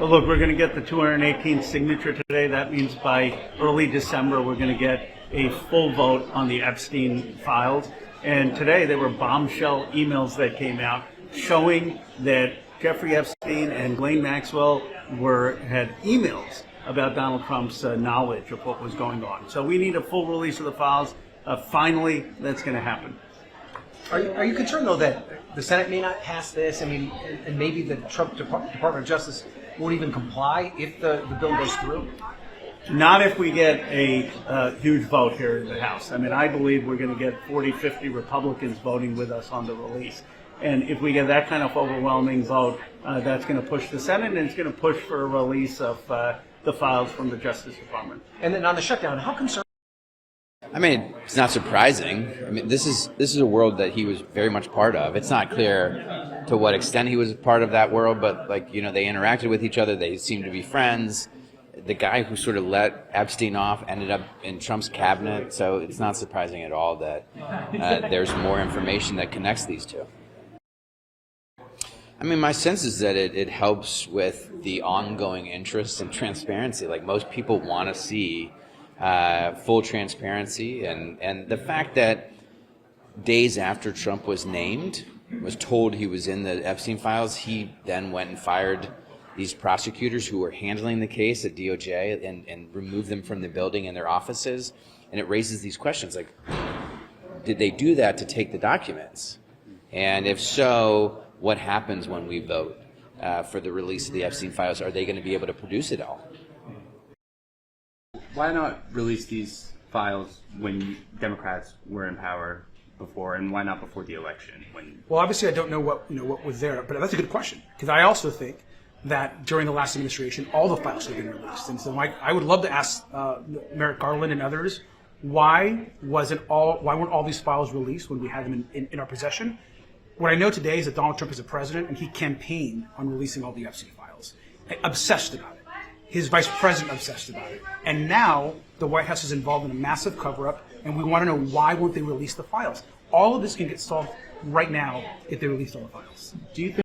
Well, look, we're going to get the 218th signature today. That means by early December, we're going to get a full vote on the Epstein files. And today there were bombshell emails that came out showing that Jeffrey Epstein and Ghislaine Maxwell had emails about Donald Trump's knowledge of what was going on. So we need a full release of the files. Finally, that's going to happen. Are you concerned, though, that the Senate may not pass this? I mean, and maybe the Trump Department of Justice won't even comply if the bill goes through? Not if we get a huge vote here in the House. I mean, I believe we're going to get 40, 50 Republicans voting with us on the release. And if we get that kind of overwhelming vote, that's going to push the Senate, and it's going to push for a release of the files from the Justice Department. And then on the shutdown, how concerned? I mean, it's not surprising. I mean, this is a world that he was very much part of. It's not clear to what extent he was part of that world, but they interacted with each other. They seemed to be friends. The guy who sort of let Epstein off ended up in Trump's cabinet, so it's not surprising at all that there's more information that connects these two. I mean, my sense is that it helps with the ongoing interest and transparency. Like, most people want to see full transparency, and the fact that days after Trump was told he was in the Epstein files, he then went and fired these prosecutors who were handling the case at DOJ and removed them from the building and their offices. And it raises these questions like, did they do that to take the documents? And if so, what happens when we vote for the release of the Epstein files? Are they going to be able to produce it all? Why not release these files when Democrats were in power before, and why not before the election? Well, obviously, I don't know what was there, but that's a good question, because I also think that during the last administration, all the files should have been released. And so I would love to ask Merrick Garland and others, why weren't all these files released when we had them in our possession? What I know today is that Donald Trump is a president, and he campaigned on releasing all the Epstein files, obsessed about it. His vice president obsessed about it. And now the White House is involved in a massive cover-up, and we want to know why won't they release the files. All of this can get solved right now if they release all the files. Do you think